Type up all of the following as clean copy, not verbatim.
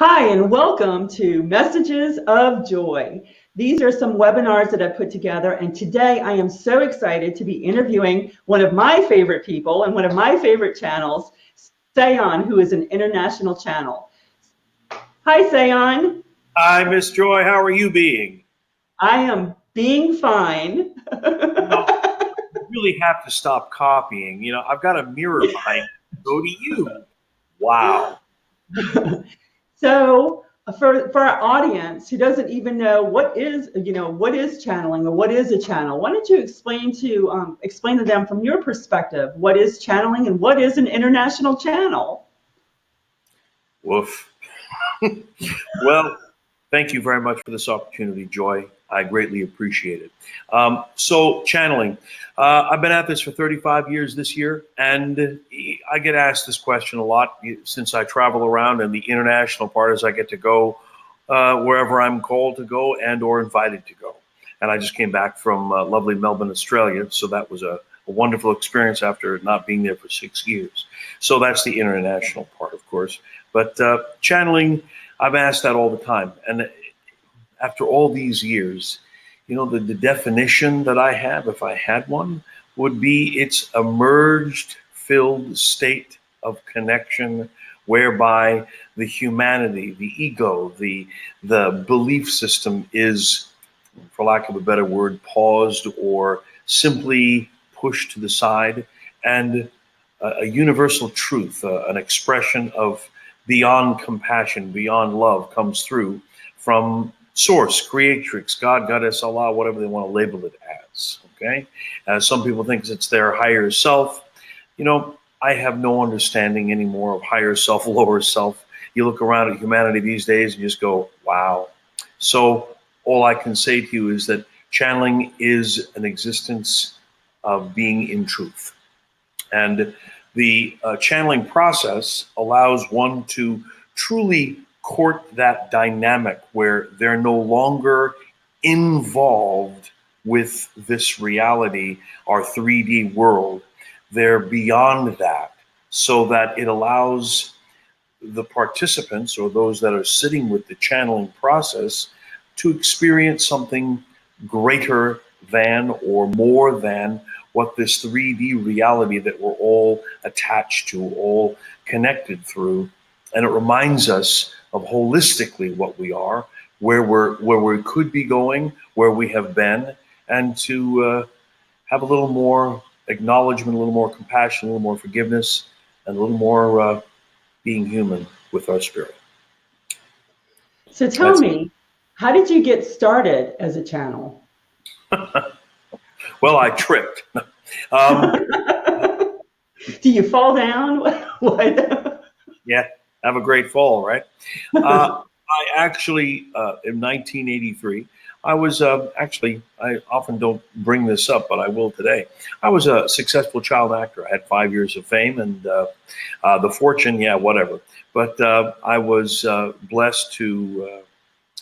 Hi, and welcome to Messages of Joy. These are some webinars that I've put together, and today I am so excited to be interviewing one of my favorite people and one of my favorite channels, Cé Änn, who is an international channel. Hi, Cé Änn. Hi, Miss Joy. How are you being? I am being fine. You really have to stop copying. I've got a mirror behind me. So do you. Wow. So for our audience who doesn't even know what is channeling or what is a channel, why don't you explain to them from your perspective what is channeling and what is an international channel? Woof. Well, thank you very much for this opportunity, Joy. I greatly appreciate it. So channeling. I've been at this for 35 years this year, and I get asked this question a lot since I travel around, and the international part is I get to go wherever I'm called to go and or invited to go. And I just came back from lovely Melbourne, Australia, so that was a wonderful experience after not being there for 6 years. So that's the international part, of course. But channeling, I'm asked that all the time. And after all these years, the definition that I have, if I had one, would be it's a merged, filled state of connection whereby the humanity, the ego, the belief system is, for lack of a better word, paused or simply pushed to the side, and a universal truth, an expression of beyond compassion, beyond love comes through from source, creatrix, God, Goddess, Allah, whatever they want to label it as, okay? Some people think it's their higher self. I have no understanding anymore of higher self, lower self. You look around at humanity these days and just go, wow. So all I can say to you is that channeling is an existence of being in truth. And the channeling process allows one to truly court that dynamic where they're no longer involved with this reality, our 3D world. They're beyond that, so that it allows the participants or those that are sitting with the channeling process to experience something greater than or more than what this 3D reality that we're all attached to, all connected through. And it reminds us of holistically what we are, where we could be going, where we have been, and to have a little more acknowledgement, a little more compassion, a little more forgiveness, and a little more being human with our spirit. So tell me, how did you get started as a channel? Well, I tripped. Do you fall down? What? Yeah, have a great fall, right? I actually, in 1983, I was I often don't bring this up, but I will today. I was a successful child actor. I had 5 years of fame and the fortune, yeah, whatever. But I was blessed to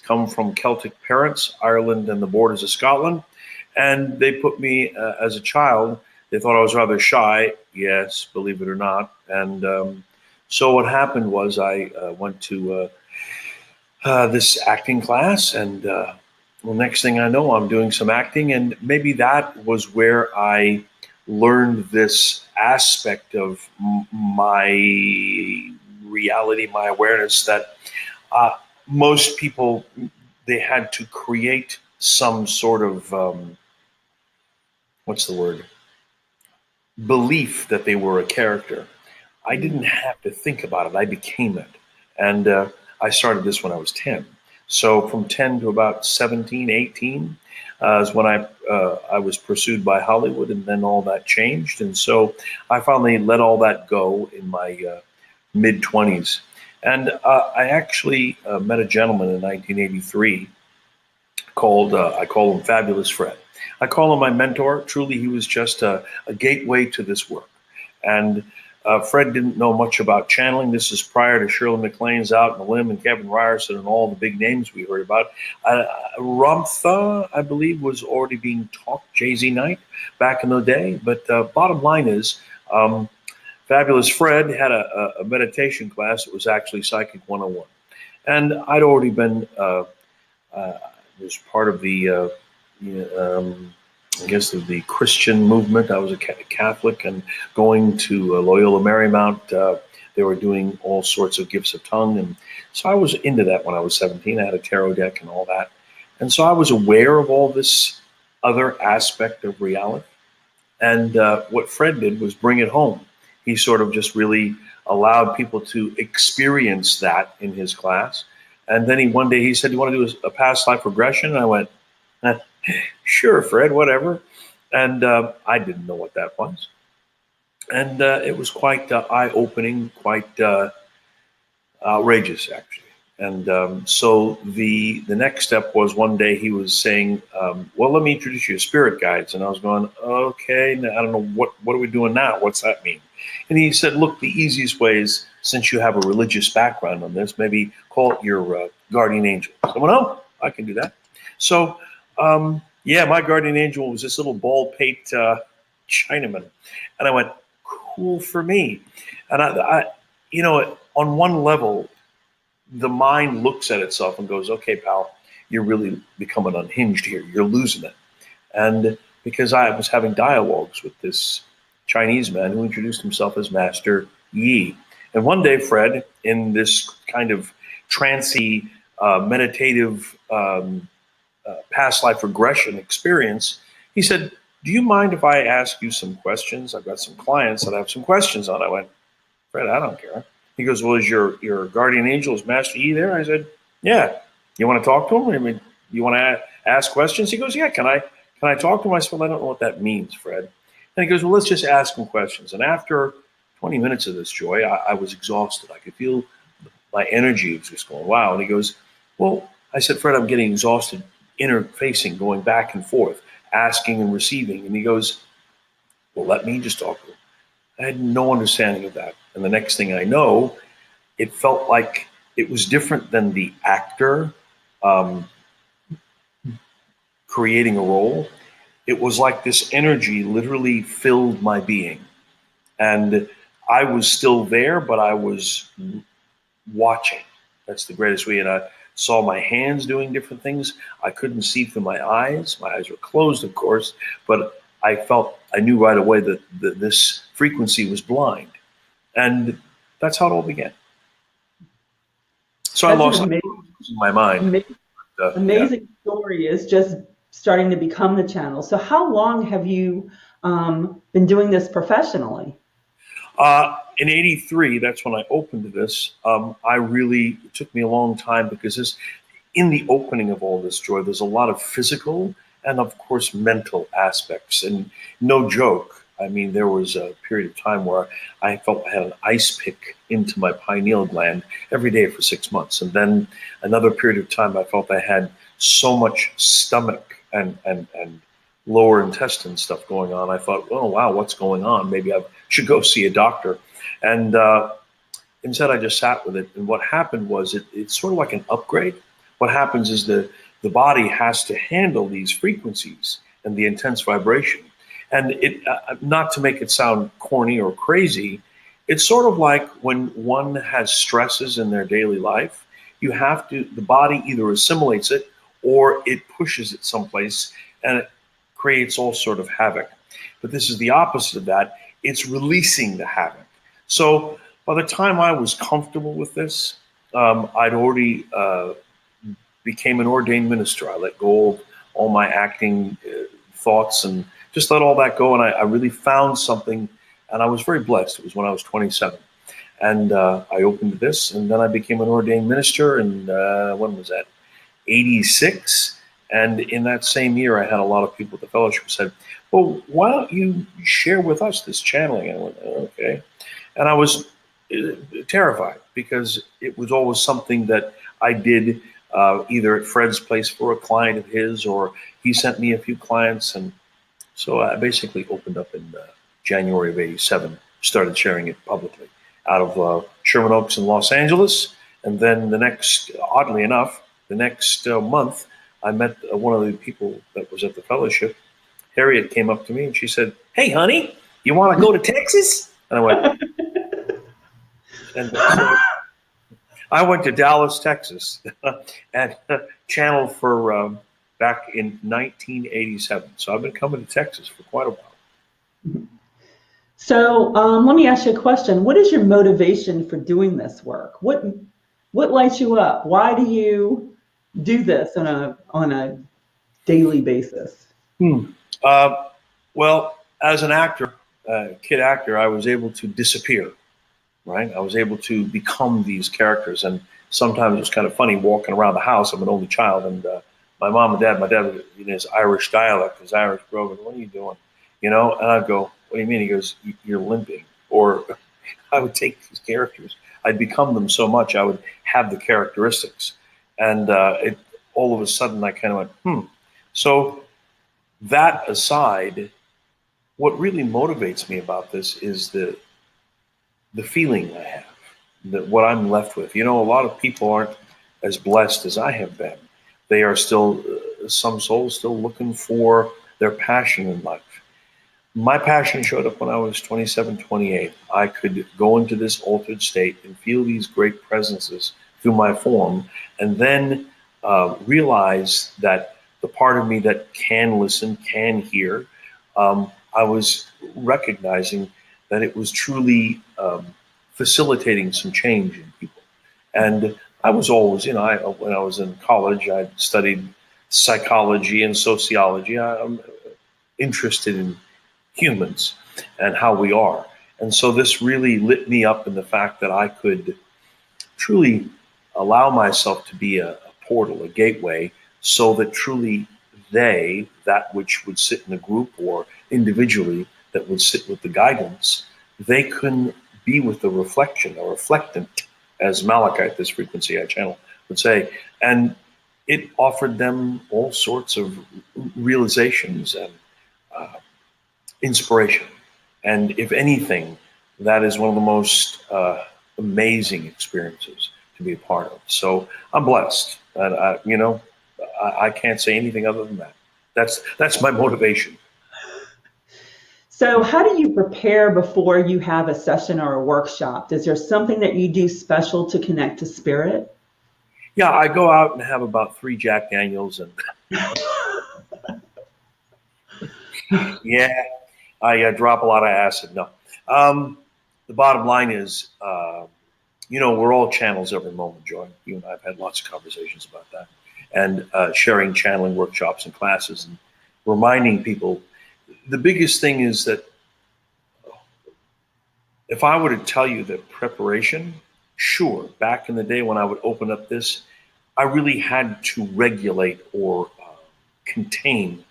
come from Celtic parents, Ireland and the borders of Scotland. And they put me as a child. They thought I was rather shy. Yes, believe it or not. And so what happened was I went to this acting class, and well, next thing I know, I'm doing some acting, and maybe that was where I learned this aspect of my reality, my awareness, that most people, they had to create some sort of, what's the word? Belief that they were a character. I didn't have to think about it. I became it. And I started this when I was 10. So from 10 to about 17, 18 is when I was pursued by Hollywood, and then all that changed. And so I finally let all that go in my mid-20s. And I actually met a gentleman in 1983 called, I call him Fabulous Fred. I call him my mentor. Truly, he was just a gateway to this work. And Fred didn't know much about channeling. This is prior to Shirley MacLaine's Out on a Limb and Kevin Ryerson and all the big names we heard about. Ramtha, I believe, was already being taught, Jay-Z Night, back in the day. But bottom line is, Fabulous Fred had a meditation class that was actually Psychic 101. And I'd already been was part of the I guess the Christian movement. I was a Catholic, and going to Loyola Marymount, they were doing all sorts of gifts of tongue, and so I was into that when I was 17. I had a tarot deck and all that, and so I was aware of all this other aspect of reality. And what Fred did was bring it home. He sort of just really allowed people to experience that in his class. And then one day he said, "You want to do a past life regression?" And I went, "Sure, Fred, whatever." And I didn't know what that was. And it was quite eye-opening, quite outrageous, actually. And so the next step was, one day he was saying, "Well, let me introduce you to spirit guides." And I was going, "Okay, I don't know, what are we doing now? What's that mean?" And he said, "Look, the easiest way is, since you have a religious background on this, maybe call it your guardian angel." So I went, "Oh, I can do that." So yeah, my guardian angel was this little ball-pate Chinaman. And I went, "Cool for me." And on one level, the mind looks at itself and goes, "Okay, pal, you're really becoming unhinged here. You're losing it." And because I was having dialogues with this Chinese man who introduced himself as Master Yi. And one day, Fred, in this kind of trancy, meditative, past life regression experience, he said, "Do you mind if I ask you some questions? I've got some clients that I have some questions on." I went, "Fred, I don't care." He goes, "Well, is your guardian angel, is Master E there?" I said, "Yeah." "You want to talk to him? I mean, you want to ask questions?" He goes, "Yeah, can I talk to him?" I said, "Well, I don't know what that means, Fred." And he goes, "Well, let's just ask him questions." And after 20 minutes of this, Joy, I was exhausted. I could feel my energy was just going, wow. And he goes, "Well," I said, "Fred, I'm getting exhausted interfacing, going back and forth, asking and receiving." And he goes, "Well, let me just talk to him." I had no understanding of that. And the next thing I know, it felt like it was different than the actor um, creating a role. It was like this energy literally filled my being. And I was still there, but I was watching. That's the greatest way. And I saw my hands doing different things. I couldn't see through my eyes. My eyes were closed, of course, but I knew right away that this frequency was blind. And that's how it all began. So I That's an lost amazing, my mind. amazing, Yeah. amazing story. Is just starting to become the channel. So how long have you been doing this professionally? In '83, that's when I opened this. It took me a long time because in the opening of all this, Joy, there's a lot of physical and, of course, mental aspects. And no joke, I mean, there was a period of time where I felt I had an ice pick into my pineal gland every day for 6 months. And then another period of time, I felt I had so much stomach and lower intestine stuff going on. I thought, "Oh, wow, what's going on? Maybe I should go see a doctor." And instead, I just sat with it. And what happened was it's sort of like an upgrade. What happens is the body has to handle these frequencies and the intense vibration. And not to make it sound corny or crazy, it's sort of like when one has stresses in their daily life, the body either assimilates it or it pushes it someplace and it creates all sort of havoc. But this is the opposite of that. It's releasing the havoc. So by the time I was comfortable with this, I'd already became an ordained minister. I let go of all my acting thoughts and just let all that go. And I really found something, and I was very blessed. It was when I was 27. And I opened this, and then I became an ordained minister. And when was that? 86. And in that same year, I had a lot of people at the fellowship who said, "Well, why don't you share with us this channeling?" And I went, "Okay." And I was terrified because it was always something that I did either at Fred's place for a client of his, or he sent me a few clients. And so I basically opened up in January of '87, started sharing it publicly out of Sherman Oaks in Los Angeles. And then oddly enough, the next month, I met one of the people that was at the fellowship. Harriet came up to me and she said, "Hey, honey, you want to go to Texas?" And I went, and so I went to Dallas, Texas, and channeled for back in 1987. So I've been coming to Texas for quite a while. So let me ask you a question. What is your motivation for doing this work? What lights you up? Why do you do this on a daily basis? Uh, well, as an actor, kid actor, I was able to disappear. Right, I was able to become these characters, and sometimes it was kind of funny walking around the house. I'm an only child, and my mom and dad. My dad, in his Irish dialect, his Irish brogue, what are you doing? You know, and I'd go, what do you mean? He goes, you're limping. Or I would take these characters, I'd become them so much, I would have the characteristics, and it all of a sudden I kind of went, So that aside, what really motivates me about this is the feeling I have, that what I'm left with. You know, a lot of people aren't as blessed as I have been. They are still, some souls still looking for their passion in life. My passion showed up when I was 27, 28. I could go into this altered state and feel these great presences through my form, and then realize that the part of me that can listen, can hear, I was recognizing that it was truly facilitating some change in people. And I was always, when I was in college, I studied psychology and sociology. I'm interested in humans and how we are. And so this really lit me up in the fact that I could truly allow myself to be a portal, a gateway, so that truly that which would sit in a group or individually that would sit with the guidance, they couldn't be with the reflection or reflectant, as Malachite, this frequency I channel, would say. And it offered them all sorts of realizations and inspiration. And if anything, that is one of the most amazing experiences to be a part of. So I'm blessed. And I can't say anything other than that. That's my motivation. So how do you prepare before you have a session or a workshop? Is there something that you do special to connect to spirit? Yeah, I go out and have about 3 Jack Daniels, and yeah, I drop a lot of acid. No, the bottom line is, we're all channels every moment, Joy. You and I have had lots of conversations about that, and sharing channeling workshops and classes, and reminding people. The biggest thing is that if I were to tell you that preparation, sure, back in the day when I would open up this, I really had to regulate or contain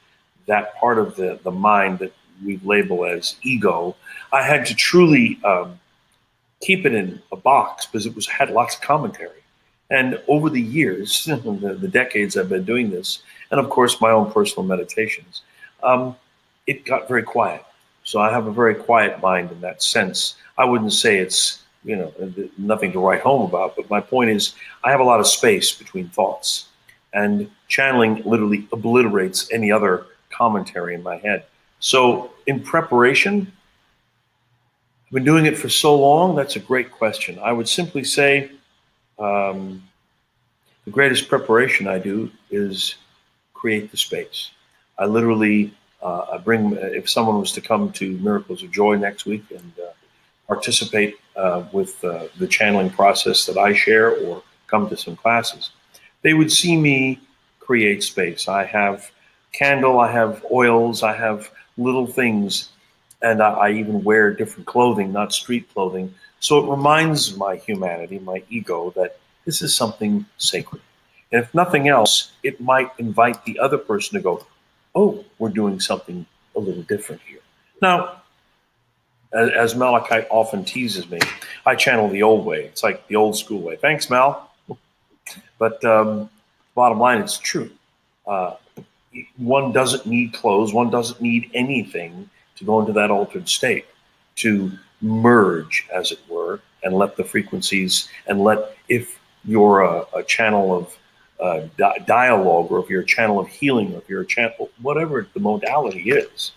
that part of the mind that we label as ego. I had to truly keep it in a box because it had lots of commentary. And over the years, the decades I've been doing this, and of course my own personal meditations, it got very quiet. So I have a very quiet mind in that sense. I wouldn't say it's nothing to write home about, but my point is I have a lot of space between thoughts, and channeling literally obliterates any other commentary in my head. So in preparation, I've been doing it for so long. That's a great question. I would simply say the greatest preparation I do is create the space. I literally I bring, if someone was to come to Miracles of Joy next week and participate with the channeling process that I share or come to some classes, they would see me create space. I have candle, I have oils, I have little things, and I even wear different clothing, not street clothing. So it reminds my humanity, my ego, that this is something sacred. And if nothing else, it might invite the other person to go, oh, we're doing something a little different here. Now, as Malachite often teases me, I channel the old way. It's like the old school way. Thanks, Mal. But bottom line, it's true. One doesn't need clothes. One doesn't need anything to go into that altered state, to merge, as it were, and let the frequencies, and if you're a channel of dialogue, or if you're a channel of healing, or if you're a channel, whatever the modality is,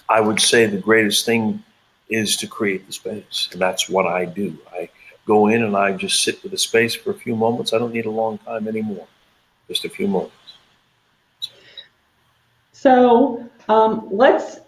I would say the greatest thing is to create the space. And that's what I do. I go in and I just sit with the space for a few moments. I don't need a long time anymore, just a few moments. So let's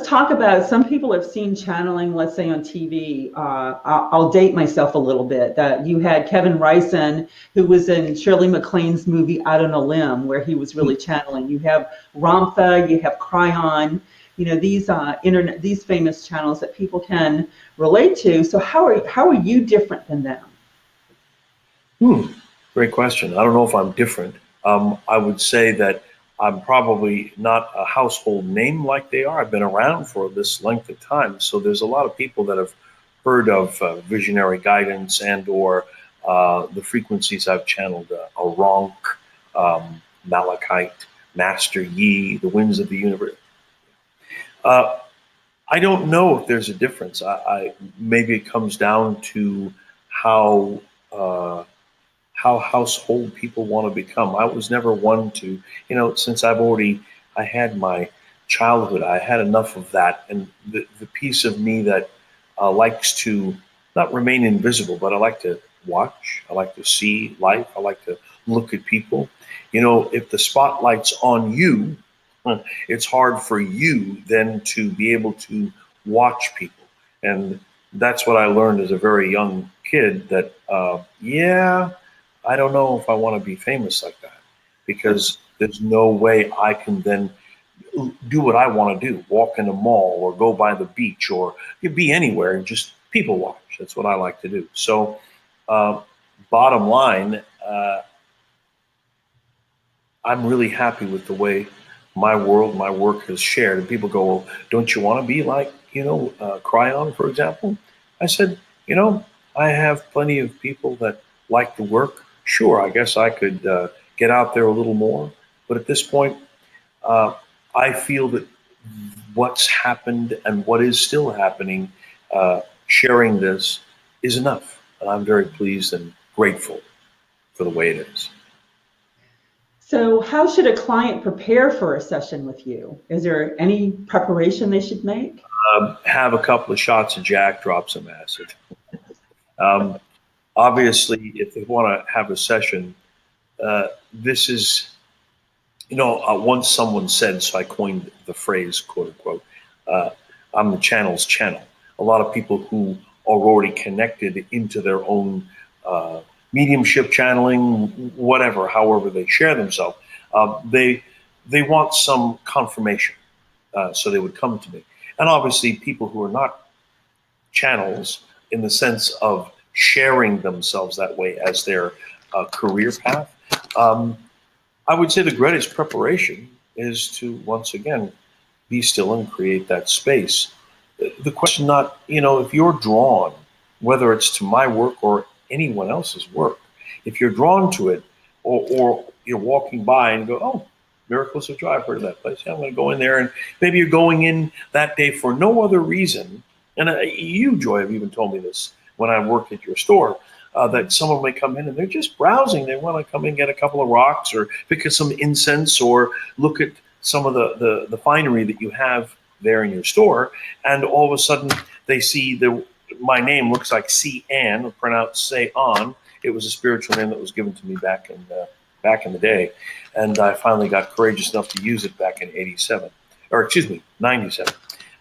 talk about, some people have seen channeling, let's say on TV. I'll date myself a little bit. That you had Kevin Ryson, who was in Shirley MacLaine's movie Out on a Limb, where he was really channeling. You have Ramtha, you have Cryon. These famous channels that people can relate to. So how are you different than them? Great question. I don't know if I'm different. I would say that I'm probably not a household name like they are. I've been around for this length of time, so there's a lot of people that have heard of visionary guidance and or the frequencies I've channeled: Aronk, Malachite, Master Yi, the winds of the universe. I don't know if there's a difference. Maybe it comes down to how. How household people want to become. I was never one to, since I had my childhood, I had enough of that. And the piece of me that likes to not remain invisible, but I like to watch, I like to see life, I like to look at people. If the spotlight's on you, it's hard for you then to be able to watch people. And that's what I learned as a very young kid, that, I don't know if I want to be famous like that, because there's no way I can then do what I want to do, walk in a mall or go by the beach or be anywhere and just people watch. That's what I like to do. So bottom line, I'm really happy with the way my work has shared. And people go, well, don't you want to be like, Cryon, for example? I said, I have plenty of people that like the work. Sure, I guess I could get out there a little more. But at this point, I feel that what's happened and what is still happening, sharing this, is enough. And I'm very pleased and grateful for the way it is. So how should a client prepare for a session with you? Is there any preparation they should make? Have a couple of shots of Jack, drop some acid. Obviously, if they want to have a session, this is, once someone said, so I coined the phrase, quote unquote, I'm the channel's channel. A lot of people who are already connected into their own mediumship, channeling, whatever, however they share themselves, they want some confirmation. So they would come to me. And obviously, people who are not channels in the sense of sharing themselves that way as their career path, I would say the greatest preparation is to, once again, be still and create that space. The question, not, if you're drawn, whether it's to my work or anyone else's work, if you're drawn to it, or you're walking by and go, oh, Miracles of Joy, I've heard of that place. Yeah, I'm going to go in there. And maybe you're going in that day for no other reason. And you, Joy, have even told me this when I worked at your store, that someone may come in and they're just browsing. They want to come in and get a couple of rocks or pick up some incense or look at some of the finery that you have there in your store. And all of a sudden they see my name looks like Cé Änn, pronounced Cé Änn. It was a spiritual name that was given to me back in the day. And I finally got courageous enough to use it back in 97.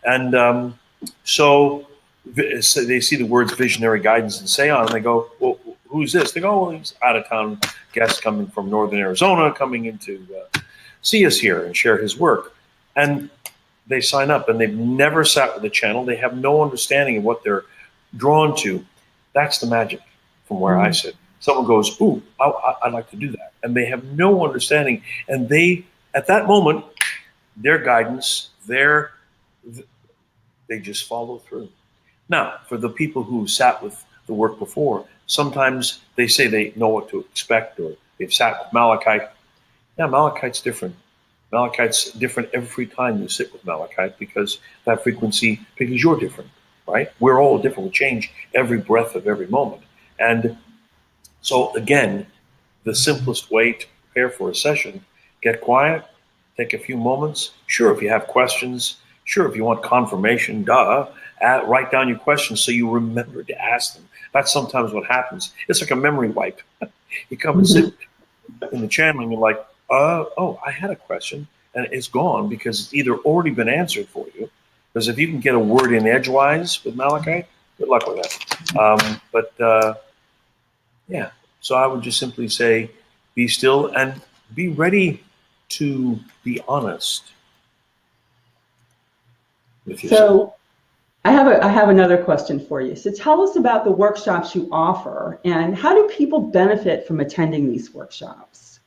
And so they see the words visionary guidance and Cé Änn, and they go, well, who's this? They go, well, he's out of town guest coming from northern Arizona, coming in to see us here and share his work. And they sign up, and they've never sat with the channel. They have no understanding of what they're drawn to. That's the magic from where I sit. Someone goes, ooh, I'd like to do that. And they have no understanding. And they, at that moment, their guidance, they just follow through. Now, for the people who sat with the work before, sometimes they say they know what to expect, or they've sat with Malachite. Yeah, Malachite's different. Malachite's different every time you sit with Malachite, because that frequency, because you're different, right? We're all different. We change every breath of every moment. And so again, the simplest way to prepare for a session, get quiet, take a few moments. Sure, if you have questions, Sure, if you want confirmation, duh, write down your questions so you remember to ask them. That's sometimes what happens. It's like a memory wipe. You come and sit in the channeling, you're like, oh, I had a question, and it's gone because it's either already been answered for you. Because if you can get a word in edgewise with Malachite, good luck with that. Yeah, so I would just simply say, be still and be ready to be honest with yourself. So I have another question for you. So tell us about the workshops you offer and how do people benefit from attending these workshops?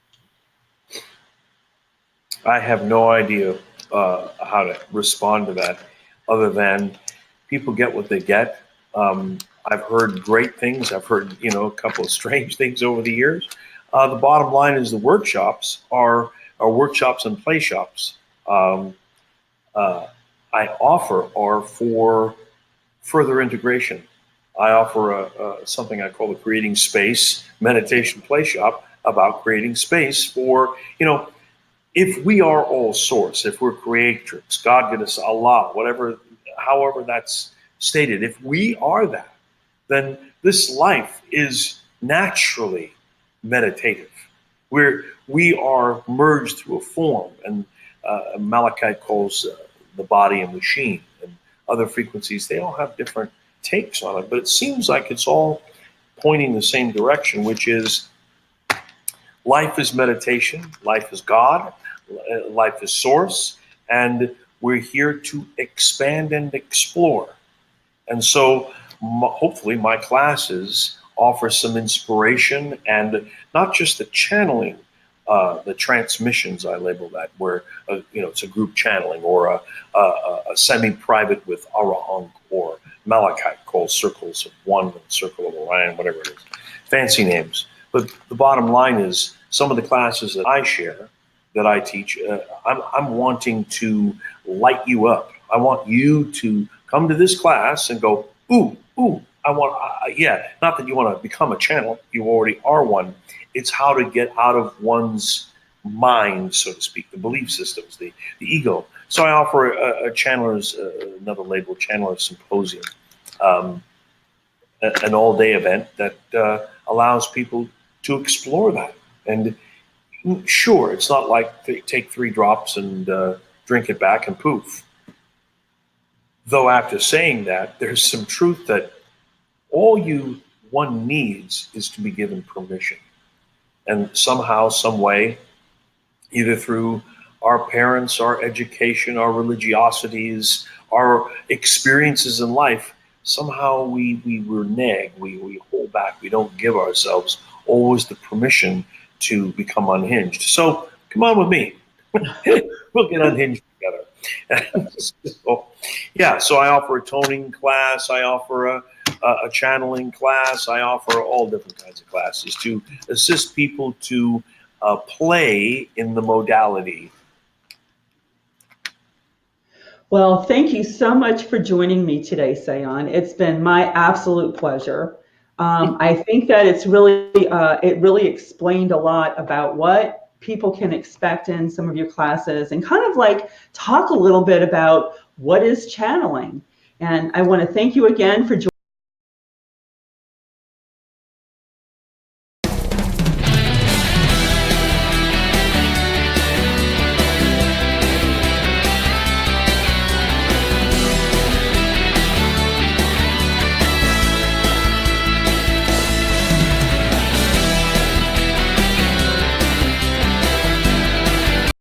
I have no idea how to respond to that other than people get what they get. I've heard great things. I've heard, a couple of strange things over the years. The bottom line is the workshops are workshops and play shops. I offer are for further integration. I offer something I call the Creating Space Meditation Play Shop about creating space for, if we are all source, if we're creatrix, God, Goddess, Allah, whatever, however that's stated, if we are that, then this life is naturally meditative. We are merged through a form, and Malachite calls the body a machine, and other frequencies, they all have different takes on it, but it seems like it's all pointing the same direction, which is life is meditation, life is God, life is source, and we're here to expand and explore. And so hopefully my classes offer some inspiration, and not just the channeling, the transmissions, I label that, where it's a group channeling, or a semi-private with Arahant or Malachite called Circles of One, Circle of Orion, whatever it is, fancy names. But the bottom line is, some of the classes that I share, that I teach, I'm wanting to light you up. I want you to come to this class and go, ooh, I want, not that you want to become a channel, you already are one. It's how to get out of one's mind, so to speak, the belief systems, the ego. So I offer a channeler's, another label, Channeler Symposium, an all-day event that allows people to explore that. And sure, it's not like take 3 drops and drink it back and poof. Though after saying that, there's some truth that all one needs is to be given permission. And somehow, some way, either through our parents, our education, our religiosities, our experiences in life, somehow we renege, we hold back, we don't give ourselves always the permission to become unhinged. So come on with me. We'll get unhinged together. So I offer a toning class, I offer a channeling class, I offer all different kinds of classes to assist people to play in the modality. Well, thank you so much for joining me today, Cé Änn. It's been my absolute pleasure. I think that it really explained a lot about what people can expect in some of your classes, and kind of like talk a little bit about what is channeling. And I want to thank you again for joining